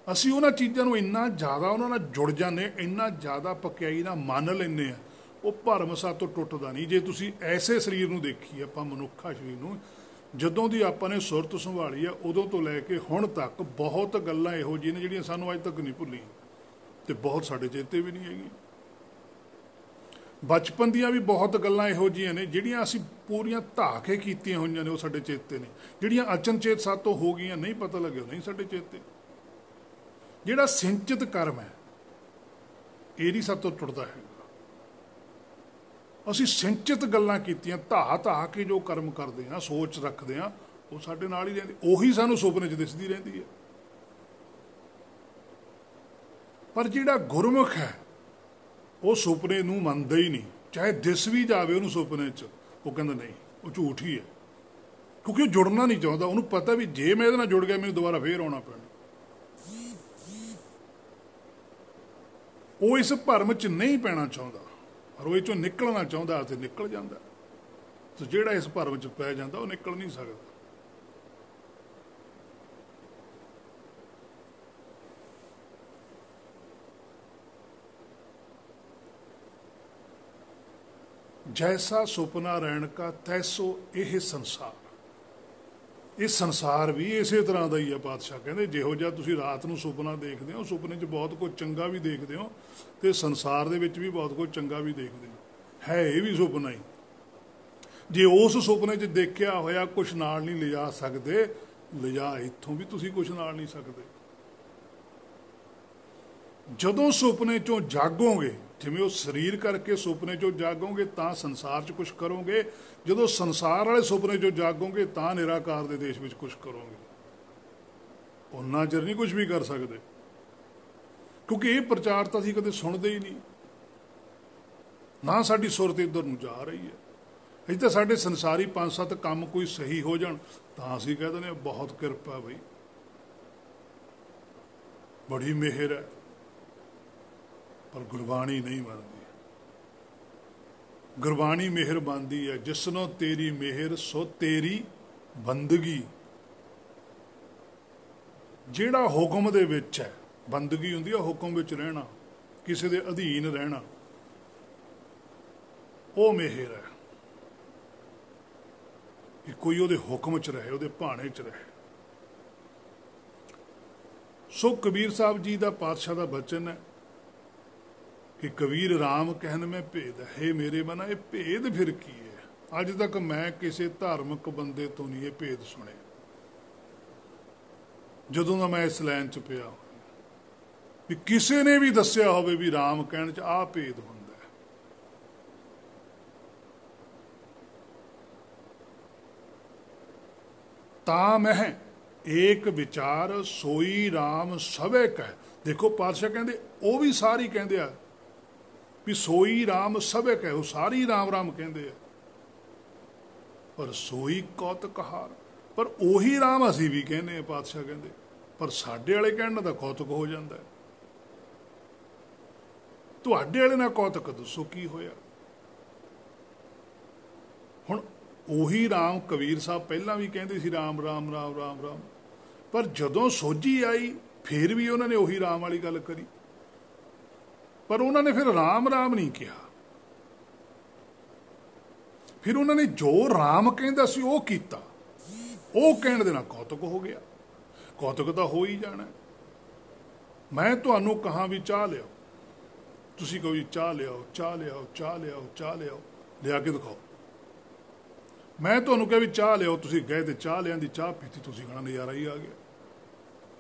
ਅਸੀਂ ਉਹਨਾਂ ਚੀਜ਼ਾਂ ਨੂੰ ਇੰਨਾ ਜ਼ਿਆਦਾ ਉਹਨਾਂ ਨਾਲ ਜੁੜ ਜਾਂਦੇ, ਇੰਨਾ ਜ਼ਿਆਦਾ ਪਕਿਆਈ ਨਾਲ ਮੰਨ ਲੈਂਦੇ ਆ, ਉਹ ਭਰਮ ਸਾਤੋਂ ਟੁੱਟਦਾ ਨਹੀਂ। ਜੇ ਤੁਸੀਂ ਐਸੇ ਸਰੀਰ ਨੂੰ ਦੇਖੀਏ, ਆਪਾਂ ਮਨੁੱਖਾ ਸਰੀਰ ਨੂੰ, ਜਦੋਂ ਦੀ ਆਪਾਂ ਨੇ ਸੁਰਤ ਸੰਭਾਲੀ ਆ ਉਦੋਂ ਤੋਂ ਲੈ ਕੇ ਹੁਣ ਤੱਕ ਬਹੁਤ ਗੱਲਾਂ ਇਹੋ ਜਿਹੀਆਂ ਨੇ ਜਿਹੜੀਆਂ ਸਾਨੂੰ ਅੱਜ ਤੱਕ ਨਹੀਂ ਭੁੱਲੀਆਂ ਤੇ ਬਹੁਤ ਸਾਡੇ ਚੇਤੇ ਵੀ ਨਹੀਂ ਹੈਗੀਆਂ। ਬਚਪਨ ਦੀਆਂ ਵੀ ਬਹੁਤ ਗੱਲਾਂ ਇਹੋ ਜਿਹੀਆਂ ਨੇ ਜਿਹੜੀਆਂ ਅਸੀਂ ਪੂਰੀਆਂ ਧਾ ਕੇ ਕੀਤੀਆਂ ਹੋਈਆਂ ਨੇ, ਉਹ ਸਾਡੇ ਚੇਤੇ ਨੇ। ਜਿਹੜੀਆਂ ਅਚਨਚੇਤ ਸਾਤੋਂ ਹੋ ਗਈਆਂ, ਨਹੀਂ ਪਤਾ ਲੱਗਿਆ, ਨਹੀਂ ਸਾਡੇ ਚੇਤੇ। ਜਿਹੜਾ ਸਿੰਚਿਤ ਕਰਮ ਹੈ ਇਹ ਨਹੀਂ ਸਾਤੋਂ ਟੁੱਟਦਾ ਹੈਗਾ। ਅਸੀਂ ਸਿੰਚਿਤ ਗੱਲਾਂ ਕੀਤੀਆਂ, ਧਾ ਕੇ ਜੋ ਕਰਮ ਕਰਦੇ ਹਾਂ, ਸੋਚ ਰੱਖਦੇ ਹਾਂ, ਉਹ ਸਾਡੇ ਨਾਲ ਹੀ ਰਹਿੰਦੀ। ਉਹੀ ਸਾਨੂੰ ਸੁਪਨੇ 'ਚ ਦਿਸਦੀ ਰਹਿੰਦੀ ਹੈ। ਪਰ ਜਿਹੜਾ ਗੁਰਮੁਖ ਹੈ ਉਹ ਸੁਪਨੇ ਨੂੰ ਮੰਨਦਾ ਹੀ ਨਹੀਂ। ਚਾਹੇ ਦਿਸ ਵੀ ਜਾਵੇ ਉਹਨੂੰ ਸੁਪਨੇ 'ਚ, ਉਹ ਕਹਿੰਦਾ ਨਹੀਂ, ਉਹ ਝੂਠ ਹੀ ਹੈ। ਕਿਉਂਕਿ ਉਹ ਜੁੜਨਾ ਨਹੀਂ ਚਾਹੁੰਦਾ। ਉਹਨੂੰ ਪਤਾ ਵੀ ਜੇ ਮੈਂ ਇਹਦੇ ਨਾਲ ਜੁੜ ਗਿਆ ਮੈਨੂੰ ਦੁਬਾਰਾ ਫੇਰ ਆਉਣਾ ਪੈਣਾ। ਉਹ ਇਸ ਭਰਮ 'ਚ ਨਹੀਂ ਪੈਣਾ ਚਾਹੁੰਦਾ, ਪਰ ਉਹ ਇਹ 'ਚੋਂ ਨਿਕਲਣਾ ਚਾਹੁੰਦਾ ਤੇ ਨਿਕਲ ਜਾਂਦਾ। ਤੇ ਜਿਹੜਾ ਇਸ ਭਰਮ 'ਚ ਪੈ ਜਾਂਦਾ ਉਹ ਨਿਕਲ ਨਹੀਂ ਸਕਦਾ। ਜੈਸਾ ਸੁਪਨਾ ਰਹਿਣ ਕਾ ਤੈਸੋ ਇਹ ਸੰਸਾਰ। ਇਹ ਸੰਸਾਰ ਵੀ ਇਸੇ ਤਰ੍ਹਾਂ ਦਾ ਹੀ ਹੈ। ਪਾਤਸ਼ਾਹ ਕਹਿੰਦੇ ਜਿਹੋ ਜਿਹਾ ਤੁਸੀਂ ਰਾਤ ਨੂੰ ਸੁਪਨਾ ਦੇਖਦੇ ਹੋ, ਸੁਪਨੇ 'ਚ ਬਹੁਤ ਕੁਝ ਚੰਗਾ ਵੀ ਦੇਖਦੇ ਹੋ ਤੇ ਸੰਸਾਰ ਦੇ ਵਿੱਚ ਵੀ ਬਹੁਤ ਕੁਝ ਚੰਗਾ ਵੀ ਦੇਖਦੇ ਹੋ। ਹੈ ਇਹ ਵੀ ਸੁਪਨਾ ਹੀ। ਜੇ ਉਸ ਸੁਪਨੇ 'ਚ ਦੇਖਿਆ ਹੋਇਆ ਕੁਝ ਨਾਲ ਨਹੀਂ ਲਿਜਾ ਸਕਦੇ, ਲਿਜਾ ਇੱਥੋਂ ਵੀ ਤੁਸੀਂ ਕੁਝ ਨਾਲ ਨਹੀਂ ਸਕਦੇ। ਜਦੋਂ ਸੁਪਨੇ 'ਚੋਂ ਜਾਗੋਗੇ, ਜਿਵੇਂ ਉਹ ਸਰੀਰ ਕਰਕੇ ਸੁਪਨੇ 'ਚੋਂ ਜਾਗੋਗੇ ਤਾਂ ਸੰਸਾਰ 'ਚ ਕੁਝ ਕਰੋਗੇ। ਜਦੋਂ ਸੰਸਾਰ ਵਾਲੇ ਸੁਪਨੇ 'ਚੋਂ ਜਾਗੋਗੇ ਤਾਂ ਨਿਰਾਕਾਰ ਦੇ ਦੇਸ਼ ਵਿੱਚ ਕੁਝ ਕਰੋਗੇ। ਉਹਨਾਂ ਚਿਰ ਨਹੀਂ ਕੁਝ ਵੀ ਕਰ ਸਕਦੇ, ਕਿਉਂਕਿ ਇਹ ਪ੍ਰਚਾਰ ਤਾਂ ਅਸੀਂ ਕਦੇ ਸੁਣਦੇ ਹੀ ਨਹੀਂ। ਨਾ ਸਾਡੀ ਸੁਰਤ ਇੱਧਰ ਨੂੰ ਜਾ ਰਹੀ ਹੈ। ਅਸੀਂ ਤਾਂ ਸਾਡੇ ਸੰਸਾਰੀ 5-7 ਕੰਮ ਕੋਈ ਸਹੀ ਹੋ ਜਾਣ ਤਾਂ ਅਸੀਂ ਕਹਿ ਦਿੰਦੇ ਹਾਂ ਬਹੁਤ ਕਿਰਪਾ ਬਈ, ਬੜੀ ਮਿਹਰ ਹੈ। ਪਰ ਗੁਰਬਾਣੀ ਨਹੀਂ ਮੰਨਦੀ। ਗੁਰਬਾਣੀ ਮਿਹਰ ਮੰਨਦੀ ਹੈ, ਜਿਸਨੋਂ ਤੇਰੀ ਮਿਹਰ ਸੋ ਤੇਰੀ ਬੰਦਗੀ। ਜਿਹੜਾ ਹੁਕਮ ਦੇ ਵਿੱਚ ਹੈ, ਬੰਦਗੀ ਹੁੰਦੀ ਹੈ ਹੁਕਮ ਵਿੱਚ ਰਹਿਣਾ, ਕਿਸੇ ਦੇ ਅਧੀਨ ਰਹਿਣਾ, ਉਹ ਮਿਹਰ ਹੈ ਕਿ ਕੋਈ ਉਹਦੇ ਹੁਕਮ 'ਚ ਰਹੇ, ਉਹਦੇ ਭਾਣੇ 'ਚ ਰਹੇ। ਸੋ ਕਬੀਰ ਸਾਹਿਬ ਜੀ ਦਾ ਪਾਤਸ਼ਾਹ ਦਾ ਬਚਨ ਹੈ ਕਿ ਕਬੀਰ ਰਾਮ ਕਹਿਣ ਮੈਂ ਭੇਦ ਹੈ। ਮੇਰੇ ਮਨਾ ਇਹ ਭੇਦ ਫਿਰ ਕੀ ਹੈ? ਅੱਜ ਤੱਕ ਮੈਂ ਕਿਸੇ ਧਾਰਮਿਕ ਬੰਦੇ ਤੋਂ ਨਹੀਂ ਇਹ ਭੇਦ ਸੁਣਿਆ। ਜਦੋਂ ਦਾ ਮੈਂ ਇਸ ਲਾਈਨ 'ਚ ਪਿਆ ਵੀ ਕਿਸੇ ਨੇ ਵੀ ਦੱਸਿਆ ਹੋਵੇ ਵੀ ਰਾਮ ਕਹਿਣ 'ਚ ਆਹ ਭੇਦ ਹੁੰਦਾ ਹੈ। ਤਾਂ ਮੈਂ ਏਕ ਵਿਚਾਰ ਸੋਈ ਰਾਮ ਸਭੇ ਕਹਿ। ਦੇਖੋ ਪਾਤਸ਼ਾਹ ਕਹਿੰਦੇ, ਉਹ ਵੀ ਸਾਰੀ ਕਹਿੰਦੇ ਆ ਵੀ ਸੋਈ ਰਾਮ ਸਭੇ ਕਹਿ, ਉਹ ਸਾਰੀ ਰਾਮ ਰਾਮ ਕਹਿੰਦੇ ਆ। ਪਰ ਸੋਈ ਕੌਤਕ ਹਾਰ, ਪਰ ਉਹੀ ਰਾਮ ਅਸੀਂ ਵੀ ਕਹਿੰਦੇ ਆ। ਪਾਤਸ਼ਾਹ ਕਹਿੰਦੇ ਪਰ ਸਾਡੇ ਵਾਲੇ ਕਹਿਣ ਨਾਲ ਤਾਂ ਕੌਤਕ ਹੋ ਜਾਂਦਾ ਹੈ। ਤੁਹਾਡੇ ਵਾਲੇ ਨਾਲ ਕੌਤਕ ਦੱਸੋ ਕੀ ਹੋਇਆ? ਹੁਣ ਉਹੀ ਰਾਮ ਕਬੀਰ ਸਾਹਿਬ ਪਹਿਲਾਂ ਵੀ ਕਹਿੰਦੇ ਸੀ ਰਾਮ ਰਾਮ ਰਾਮ ਰਾਮ ਰਾਮ, ਪਰ ਜਦੋਂ ਸੋਝੀ ਆਈ ਫਿਰ ਵੀ ਉਹਨਾਂ ਨੇ ਉਹੀ ਰਾਮ ਵਾਲੀ ਗੱਲ ਕਰੀ। ਪਰ ਉਹਨਾਂ ਨੇ ਫਿਰ ਰਾਮ ਰਾਮ ਨਹੀਂ ਕਿਹਾ, फिर उन्होंने जो राम कहता सी वो कीता, वो कहण दे नाल कौतुक हो गया। कौतुक तो हो ही जाना। मैं तुहानू कहा भी चाह लियाओ, तुसी कहो जी चाह लियाओ, चाह लियाओ, चाह लियाओ, चाह लियाओ, लिया के दिखाओ। मैं तुहानू कहा भी चाह लियाओ, तुसी गए तो चाह लिया, चाह पीती, तुसी कहना नज़ारा ही आ गया।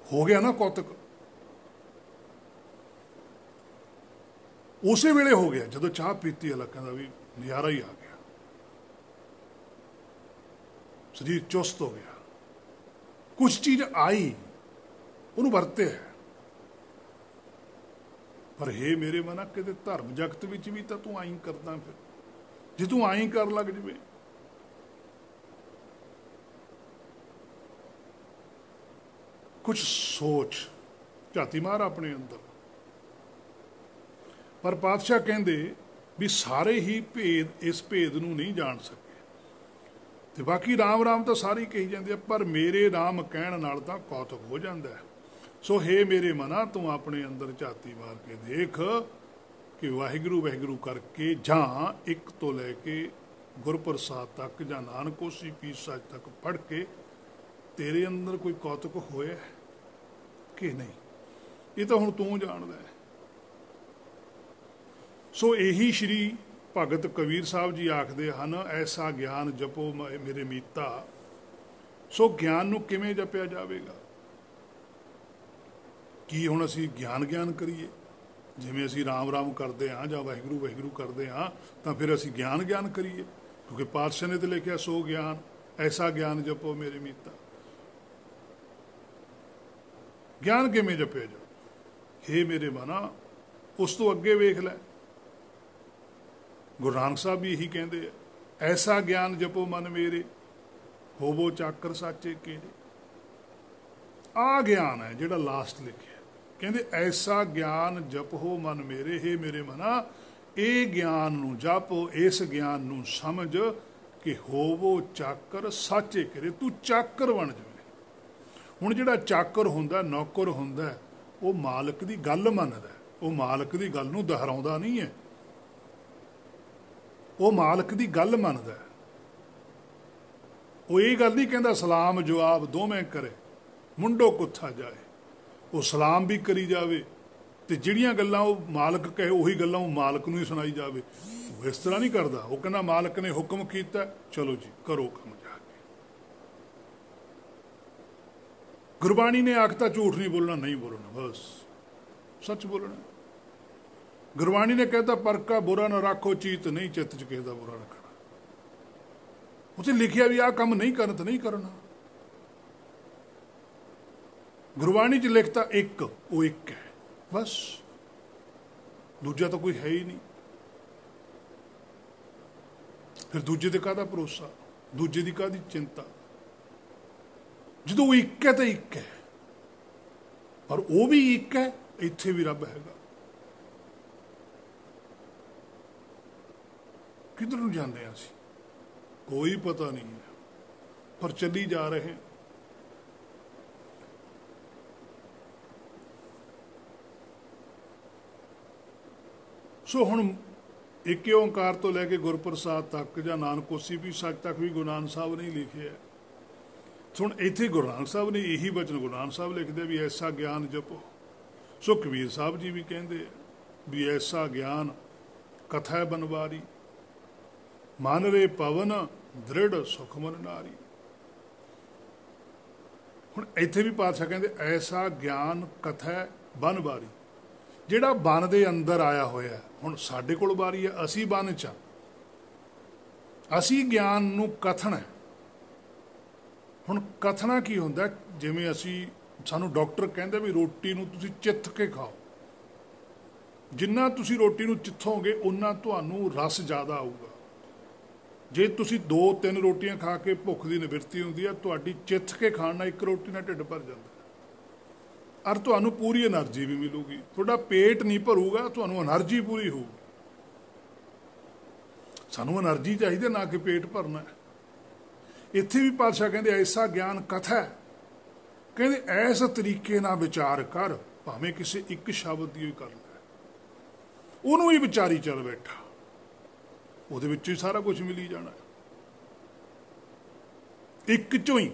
हो गया ना कौतुक। उस वेले हो गया जो चाह पीती है, कहता भी नज़ारा ही आ गया, शरीर चुस्त हो गया। कुछ चीज आई, उन्होंने वरते है। पर हे मेरे मना, किते धर्म जगत विच भी तो तू आई करदा। फिर जे तू आई कर लग जाए, कुछ सोच, झाती मार अपने अंदर। पर पातशाह कहते भी सारे ही भेद इस भेद नूं नहीं जान सके, ते बाकी राम राम तो सारे कही जाते, पर मेरे राम कहण नाल तां कौतुक हो जाता है। सो हे मेरे मना, तू अपने अंदर झाती मार के देख कि वाहिगुरू वाहिगुरू करके जां एक तो लैके गुरप्रसाद तक जां नानकोसी पीर साज तक पढ़ के तेरे अंदर कोई कौतुक होया कि नहीं, ये तो हुण तू जानदा है। सो यही श्री भगत कबीर साहब जी आखते हैं, ऐसा ज्ञान जपो मेरे मीता। सो ज्ञान नूं किवें जपिया जाएगा? कि हुण असीं ज्ञान ज्ञान करिए, जिवें असीं राम राम करते हाँ जां वाहिगुरू वाहिगुरू करते हाँ, तो फिर असीं ज्ञान ज्ञान करिए? क्योंकि पातशाह ने तो लिखिया सो ज्ञान, ऐसा ज्ञान जपो मेरे मीता। ज्ञान किवें जपिया जाए? हे मेरे मना, उस तो अगे वेख लै, गुरु नानक साहब भी यही कहते हैं, ऐसा ज्ञान जपो मन मेरे, होवो चाकर साचे केरे। आ ज्ञान है जिहड़ा लास्ट लिखिया, कहते ऐसा ज्ञान जपो मन मेरे, हे मेरे मना, ये ज्ञान नूं जपो, इस ज्ञान नूं समझ कि होवो चाकर साचे केरे, तू चाकर बन जाए। हुण जिहड़ा चाकर हुंदा, नौकर हुंदा, वो मालक की गल मनदा, वो मालक की गल नूं दोहराउंदा नहीं है, वो मालक की गल मनदा। वो ये गल नहीं कहता सलाम जवाब दोवें करे, मुंडो कुत्था जाए। वो सलाम भी करी जावे, ते जिहड़ियां गल्लां वो मालक कहे उही गल्लां वो मालक नूं ही सुनाई जावे। वो इस तरह नहीं करता, वो कहना मालक ने हुक्म कीता, चलो जी करो काम जाके। गुरबाणी ने आखता झूठ नहीं बोलना, नहीं बोलना, बस सच बोलना। गुरबाणी ने कहता परका बुरा न राखो चीत, नहीं चित्त च किसी का बुरा रखना। उसे लिखिया भी आ काम नहीं करना तो नहीं करना। गुरबाणी च लिखता एक, वो एक है बस, दूजा तो कोई है ही नहीं। फिर दूजे ते काहदा भरोसा, दूजे की काहदी चिंता? जो वो एक है तो एक है, पर वो भी एक है, इत्थे भी रब हैगा। किधर नूं जांदे हैं असीं कोई पता नहीं है, पर चली जा रहे हैं। सो हुण एक ओंकार तो लैके गुरप्रसाद तक जां नानकोसी भी सच तक भी गुरु नानक साहब ने लिखे है। हुण इत्थे गुरु नानक साहब ने यही वचन गुरु नानक साहब लिखते भी ऐसा ज्ञान जपो। सो कबीर साहब जी भी कहते भी ऐसा ज्ञान कथा बनवारी, मन रे पवन दृढ़ सुख मन नारी। हुण इत्थे भी पातशाह कहते ऐसा ज्ञान कथा बनवारी, जिहड़ा बन दे अंदर आया होया। हुण साडे कोल वारी है, असी बन च, असी ज्ञान नूं कथना है। हुण कथना की हुंदा, जिवें असी सानू डॉक्टर कहंदे भी रोटी नूं तुसीं चित्थ के खाओ, जिन्ना तुसीं रोटी नूं चित्थोगे उन्ना तुहानूं रस ज़्यादा आऊगा। जे तुसीं 2-3 रोटियां खा के भुख की निवृत्ति हुंदी है, तुहाडी चित्थ के खाण नाल एक रोटी नाल ढिड भर जांदा और तुहानूं पूरी एनर्जी भी मिलूगी। तुहाडा पेट नहीं भरूगा, तुहानूं एनर्जी पूरी होगी। सानूं एनर्जी चाहिए ना कि पेट भरना है। इत्थे भी पातशाह कहंदे ऐसा ज्ञान कथा है, कहंदे ऐस तरीके नाल विचार कर, भावें किसी एक शब्द दी कर लै, उहनूं ही विचारी चल बैठा, उहदे विच ही सारा कुछ मिली जाना है। ਇੱਕ ਚੋਂ ਹੀ,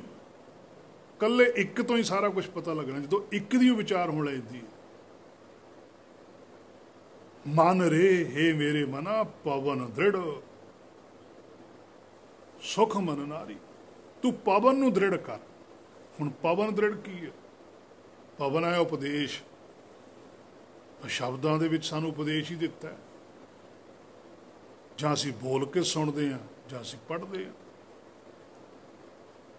ਕੱਲੇ ਇੱਕ ਤੋਂ ਹੀ ਸਾਰਾ ਕੁਝ ਪਤਾ ਲੱਗਣਾ। ਜਦੋਂ ਇੱਕ ਦੀ ਵਿਚਾਰ ਹੋਣ ਲੱਗਦੀ ਹੈ, ਮਨ ਰੇ ਹੇ ਮੇਰੇ ਮਨਾ ਪਵਨ ਦ੍ਰਿੜ ਸੁਖ ਮਨ ਨਾਰੀ। ਤੂੰ ਪਵਨ ਨੂੰ ਦ੍ਰਿੜ ਕਰ। ਹੁਣ ਪਵਨ ਦ੍ਰਿੜ ਕੀ ਹੈ? ਪਵਨ ਹੈ ਉਪਦੇਸ਼। ਸ਼ਬਦਾਂ ਦੇ ਵਿੱਚ ਸਾਨੂੰ ਉਪਦੇਸ਼ ਹੀ ਦਿੱਤਾ, ਜਾਂ ਅਸੀਂ ਬੋਲ ਕੇ ਸੁਣਦੇ ਹਾਂ ਜਾਂ ਅਸੀਂ ਪੜ੍ਹਦੇ ਹਾਂ।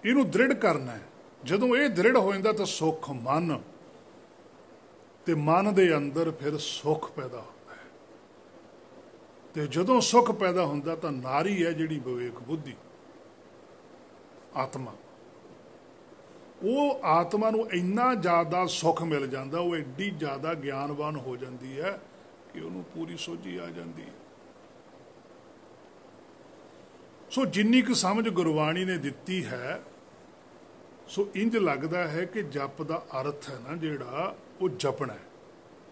ਇਹਨੂੰ ਦ੍ਰਿੜ ਕਰਨਾ ਹੈ। ਜਦੋਂ ਇਹ ਦ੍ਰਿੜ ਹੋ ਜਾਂਦਾ ਤਾਂ ਸੁੱਖ ਮਨ, ਤੇ ਮਨ ਦੇ ਅੰਦਰ ਫਿਰ ਸੁੱਖ ਪੈਦਾ ਹੁੰਦਾ ਹੈ। ਤੇ ਜਦੋਂ ਸੁੱਖ ਪੈਦਾ ਹੁੰਦਾ ਤਾਂ ਨਾਰੀ ਹੈ ਜਿਹੜੀ ਵਿਵੇਕ ਬੁੱਧੀ ਆਤਮਾ, ਉਹ ਆਤਮਾ ਨੂੰ ਇੰਨਾ ਜ਼ਿਆਦਾ ਸੁੱਖ ਮਿਲ ਜਾਂਦਾ, ਉਹ ਐਡੀ ਜ਼ਿਆਦਾ ਗਿਆਨਵਾਨ ਹੋ ਜਾਂਦੀ ਹੈ ਕਿ ਉਹਨੂੰ ਪੂਰੀ ਸੋਝੀ ਆ ਜਾਂਦੀ ਹੈ। ਸੋ ਜਿੰਨੀ ਕੁ ਸਮਝ ਗੁਰਬਾਣੀ ਨੇ ਦਿੱਤੀ ਹੈ, ਸੋ ਇੰਜ ਲੱਗਦਾ ਹੈ ਕਿ ਜਪ ਦਾ ਅਰਥ ਹੈ ਨਾ ਜਿਹੜਾ, ਉਹ ਜਪਣਾ ਹੈ,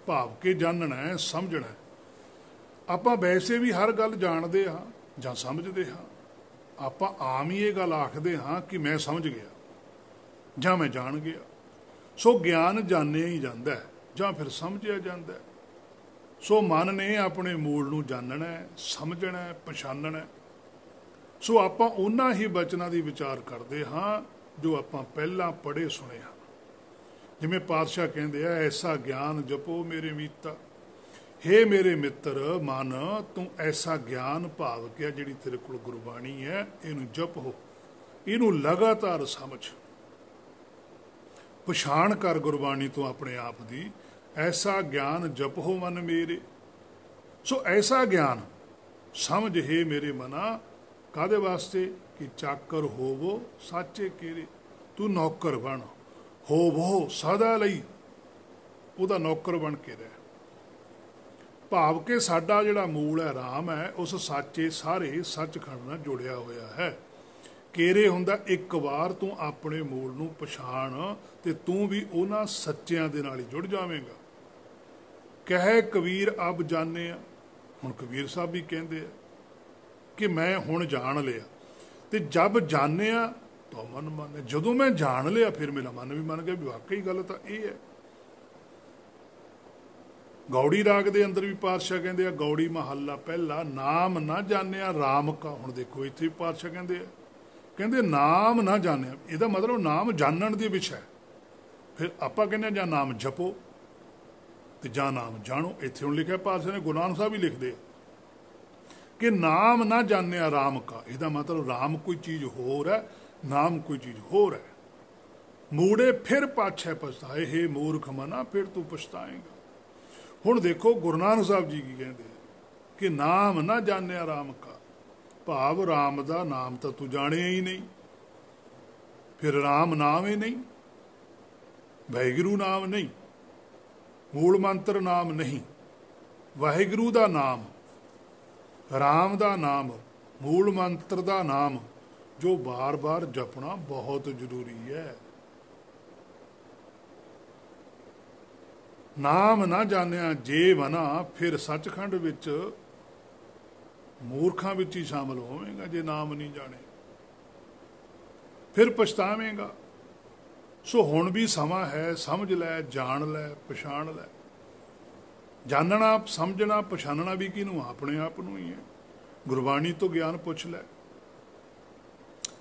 ਭਾਵ ਕੇ ਜਾਣਨਾ ਹੈ, ਸਮਝਣਾ ਹੈ। ਆਪਾਂ ਵੈਸੇ ਵੀ ਹਰ ਗੱਲ ਜਾਣਦੇ ਹਾਂ ਜਾਂ ਸਮਝਦੇ ਹਾਂ। ਆਪਾਂ ਆਮ ਹੀ ਇਹ ਗੱਲ ਆਖਦੇ ਹਾਂ ਕਿ ਮੈਂ ਸਮਝ ਗਿਆ ਜਾਂ ਮੈਂ ਜਾਣ ਗਿਆ। ਸੋ ਗਿਆਨ ਜਾਣਿਆ ਹੀ ਜਾਂਦਾ ਹੈ ਜਾਂ ਫਿਰ ਸਮਝਿਆ ਜਾਂਦਾ ਹੈ। ਸੋ ਮਨ ਨੇ ਆਪਣੇ ਮੂਲ ਨੂੰ ਜਾਣਨਾ ਹੈ, ਸਮਝਣਾ ਹੈ, ਪਛਾਣਨਾ ਹੈ। ਸੋ ਆਪਾਂ ਉਹਨਾਂ ਹੀ ਬਚਨਾਂ ਦੀ ਵਿਚਾਰ ਕਰਦੇ ਹਾਂ ਜੋ ਆਪਾਂ ਪਹਿਲਾਂ ਪੜ੍ਹੇ ਸੁਣੇ ਹਾਂ। ਜਿਵੇਂ ਪਾਤਸ਼ਾਹ ਕਹਿੰਦੇ ਆ, ਐਸਾ ਗਿਆਨ ਜਪੋ ਮੇਰੇ ਮੀਤਾ, ਹੇ ਮੇਰੇ ਮਿੱਤਰ ਮਨ ਤੂੰ ਐਸਾ ਗਿਆਨ ਭਾਵ ਕਿ ਜਿਹੜੀ ਤੇਰੇ ਕੋਲ ਗੁਰਬਾਣੀ ਹੈ ਇਹਨੂੰ ਜਪੋ, ਇਹਨੂੰ ਲਗਾਤਾਰ ਸਮਝ, ਪਛਾਣ ਕਰ ਗੁਰਬਾਣੀ ਤੋਂ ਆਪਣੇ ਆਪ ਦੀ। ਐਸਾ ਗਿਆਨ ਜਪੋ ਮਨ ਮੇਰੇ। ਸੋ ਐਸਾ ਗਿਆਨ ਸਮਝ ਹੈ ਮੇਰੇ ਮਨਾ, ਕਾਹਦੇ ਵਾਸਤੇ? ਕਿ ਚਾਕਰ ਹੋਵੋ ਸਾਚੇ ਕੇਰੇ। ਤੂੰ ਨੌਕਰ ਬਣ, ਹੋਵੋ ਸਦਾ ਲਈ ਉਹਦਾ ਨੌਕਰ ਬਣ ਕੇ ਰਹਿ। ਭਾਵ ਕਿ ਸਾਡਾ ਜਿਹੜਾ ਮੂਲ ਹੈ ਰਾਮ ਹੈ, ਉਸ ਸਾਚੇ ਸਾਰੇ ਸੱਚਖੰਡ ਨਾਲ ਜੁੜਿਆ ਹੋਇਆ ਹੈ। ਕੇਰੇ ਹੁੰਦਾ ਇੱਕ ਵਾਰ ਤੂੰ ਆਪਣੇ ਮੂਲ ਨੂੰ ਪਛਾਣ ਤੇ ਤੂੰ ਵੀ ਉਹਨਾਂ ਸੱਚਿਆਂ ਦੇ ਨਾਲ ਹੀ ਜੁੜ ਜਾਵੇਂਗਾ। ਕਹੇ ਕਬੀਰ ਅਬ ਜਾਣੇ ਆ। ਹੁਣ ਕਬੀਰ ਸਾਹਿਬ ਵੀ ਕਹਿੰਦੇ ਆ ਕਿ ਮੈਂ ਹੁਣ ਜਾਣ ਲਿਆ, ਤੇ ਜਬ ਜਾਣਿਆ ਤਾਂ ਮਨ ਮੰਨੇ। ਜਦੋਂ ਮੈਂ ਜਾਣ ਲਿਆ ਫਿਰ ਮੇਰਾ ਮਨ ਵੀ ਮੰਨ ਗਿਆ ਵੀ ਵਾਕਈ ਗੱਲ ਤਾਂ ਇਹ ਹੈ। ਗੌੜੀ ਰਾਗ ਦੇ ਅੰਦਰ ਵੀ ਪਾਤਸ਼ਾਹ ਕਹਿੰਦੇ ਆ, ਗੌੜੀ ਮਹੱਲਾ ਪਹਿਲਾ, ਨਾਮ ਨਾ ਜਾਣਿਆ ਰਾਮ ਕਾ। ਹੁਣ ਦੇਖੋ ਇੱਥੇ ਵੀ ਪਾਤਸ਼ਾਹ ਕਹਿੰਦੇ ਆ, ਕਹਿੰਦੇ ਨਾਮ ਨਾ ਜਾਣਿਆ, ਇਹਦਾ ਮਤਲਬ ਨਾਮ ਜਾਣਨ ਦੀ ਵਿਸ਼ਾ। ਫਿਰ ਆਪਾਂ ਕਹਿੰਦੇ ਜਾਂ ਨਾਮ ਜਪੋ ਤੇ ਜਾਂ ਨਾਮ ਜਾਣੋ। ਇੱਥੇ ਹੁਣ ਲਿਖਿਆ ਪਾਤਸ਼ਾਹ ਨੇ, ਗੁਰੂ ਨਾਨਕ ਸਾਹਿਬ ਵੀ ਲਿਖਦੇ ਆ ਕਿ ਨਾਮ ਨਾ ਜਾਣਿਆ ਰਾਮ ਕਾ। ਇਹਦਾ ਮਤਲਬ ਰਾਮ ਕੋਈ ਚੀਜ਼ ਹੋਰ ਹੈ, ਨਾਮ ਕੋਈ ਚੀਜ਼ ਹੋਰ ਹੈ। ਮੂੜੇ ਫਿਰ ਪਾਛੇ ਪਛਤਾਏ, ਹੇ ਮੂਰਖ ਮਨਾ ਫਿਰ ਤੂੰ ਪਛਤਾਏਗਾ। ਹੁਣ ਦੇਖੋ ਗੁਰੂ ਨਾਨਕ ਸਾਹਿਬ ਜੀ ਕੀ ਕਹਿੰਦੇ ਕਿ ਨਾਮ ਨਾ ਜਾਣਿਆ ਰਾਮ ਕਾ, ਭਾਵ ਰਾਮ ਦਾ ਨਾਮ ਤਾਂ ਤੂੰ ਜਾਣਿਆ ਹੀ ਨਹੀਂ। ਫਿਰ ਰਾਮ ਨਾਮ ਹੀ ਨਹੀਂ, ਵਾਹਿਗੁਰੂ ਨਾਮ ਨਹੀਂ, ਮੂਲ ਮੰਤਰ ਨਾਮ ਨਹੀਂ, ਵਾਹਿਗੁਰੂ ਦਾ ਨਾਮ, ਰਾਮ ਦਾ ਨਾਮ, ਮੂਲ ਮੰਤਰ ਦਾ ਨਾਮ, ਜੋ ਬਾਰ-ਬਾਰ ਜਪਣਾ ਬਹੁਤ ਜ਼ਰੂਰੀ ਹੈ। ਨਾਮ ਨਾ ਜਾਣਿਆ ਜੇ ਮਨਾ, ਫਿਰ ਸੱਚਖੰਡ ਵਿੱਚ ਮੂਰਖਾਂ ਵਿੱਚ ਹੀ ਸ਼ਾਮਲ ਹੋਵੇਗਾ। ਜੇ ਨਾਮ ਨਹੀਂ ਜਾਣੇ ਫਿਰ ਪਛਤਾਵੇਂਗਾ। ਸੋ ਹੁਣ ਵੀ ਸਮਾਂ ਹੈ, ਸਮਝ ਲੈ, ਜਾਣ ਲੈ, ਪਛਾਣ ਲੈ। ਜਾਣਨਾ, ਸਮਝਣਾ, ਪਛਾਣਨਾ ਵੀ ਕਿਹਨੂੰ? ਆਪਣੇ ਆਪ ਨੂੰ ਹੀ ਹੈ। ਗੁਰਬਾਣੀ ਤੋਂ ਗਿਆਨ ਪੁੱਛ ਲੈ।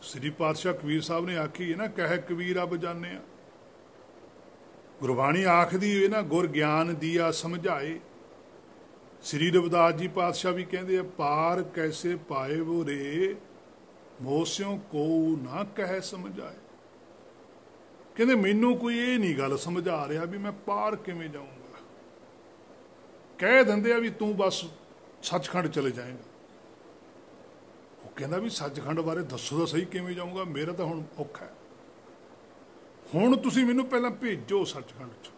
ਸ੍ਰੀ ਪਾਤਸ਼ਾਹ ਕਬੀਰ ਸਾਹਿਬ ਨੇ ਆਖੀ ਹੈ ਨਾ, ਕਹਿ ਕਬੀਰ ਅਬ ਜਾਣਿਆ। ਗੁਰਬਾਣੀ ਆਖਦੀ ਹੋਏ ਨਾ, ਗੁਰ ਗਿਆਨ ਦੀਆ ਸਮਝਾਏ। ਸ੍ਰੀ ਰਵਿਦਾਸ ਜੀ ਪਾਤਸ਼ਾਹ ਵੀ ਕਹਿੰਦੇ ਆ, ਪਾਰ ਕੈਸੇ ਪਾਏ ਵੋ ਰੇ, ਮੋਸਿਓ ਕੋ ਨਾ ਕਹਿ ਸਮਝਾਏ। ਕਹਿੰਦੇ ਮੈਨੂੰ ਕੋਈ ਇਹ ਨਹੀਂ ਗੱਲ ਸਮਝਾ ਰਿਹਾ ਵੀ ਮੈਂ ਪਾਰ ਕਿਵੇਂ ਜਾਊਂਗਾ। ਕਹਿ ਦਿੰਦੇ ਆ ਵੀ ਤੂੰ ਬਸ ਸੱਚਖੰਡ ਚਲੇ ਜਾਏਗਾ। ਉਹ ਕਹਿੰਦਾ ਵੀ ਸੱਚਖੰਡ ਬਾਰੇ ਦੱਸੋ ਤਾਂ ਸਹੀ, ਕਿਵੇਂ ਜਾਊਂਗਾ, ਮੇਰਾ ਤਾਂ ਹੁਣ ਔਖਾ ਹੈ। ਹੁਣ ਤੁਸੀਂ ਮੈਨੂੰ ਪਹਿਲਾਂ ਭੇਜੋ ਸੱਚਖੰਡ 'ਚ।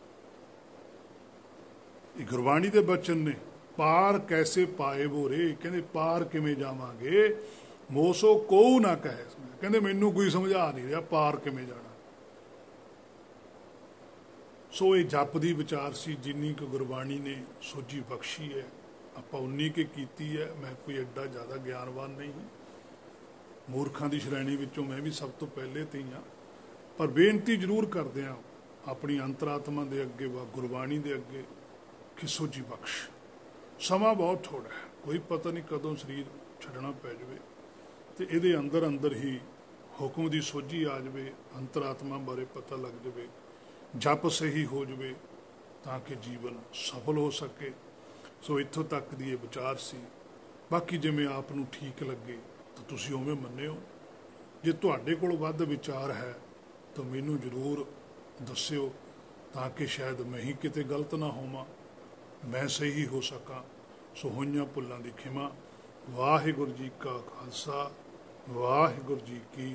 ਇਹ ਗੁਰਬਾਣੀ ਦੇ ਬਚਨ ਨੇ। ਪਾਰ ਕੈਸੇ ਪਾਏ ਵੋ ਰੇ, ਕਹਿੰਦੇ ਪਾਰ ਕਿਵੇਂ ਜਾਵਾਂਗੇ। ਮੋਸੋ ਕੋਊ ਨਾ ਕਹੇ, ਕਹਿੰਦੇ ਮੈਨੂੰ ਕੋਈ ਸਮਝਾ ਨਹੀਂ ਰਿਹਾ ਪਾਰ ਕਿਵੇਂ ਜਾਣਾ। ਸੋ ਇਹ ਜਪ ਦੀ ਵਿਚਾਰ ਸੀ, ਜਿੰਨੀ ਕੁ ਗੁਰਬਾਣੀ ਨੇ ਸੋਝੀ ਬਖਸ਼ੀ ਹੈ ਆਪਾਂ ਉਨੀ ਕੁ ਕੀਤੀ ਹੈ। ਮੈਂ ਕੋਈ ਐਡਾ ਜ਼ਿਆਦਾ ਗਿਆਨਵਾਨ ਨਹੀਂ। मूर्खां की श्रेणी विचों मैं भी सब तो पहले ते ही हाँ, पर बेनती जरूर करते हैं अपनी अंतरात्मा के अगे व गुरबाणी के अगे, खिसो जी बख्श, समा बहुत थोड़ा है, कोई पता नहीं कदों शरीर छड्डना पै जाए, तो ये अंदर अंदर ही हुक्म की सोझी आ जाए, अंतरात्मा बारे पता लग जाए, जप सही हो जाए, ताकि जीवन सफल हो सके। सो इत्थों तक दी ये विचार सी। बाकी जिमें आपनूं ठीक लगे तो तुसीं उवें मन्निओ, जे तुहाडे कोल वध विचार है तो मैनूं जरूर दस्सिओ, ताकि शायद मैं ही किते गलत ना होवां, मैं सही हो सकां। सो होइयां भुल्लां दी खिमा। वाहिगुरू जी का खालसा, वाहिगुरू जी की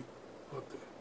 फतेह।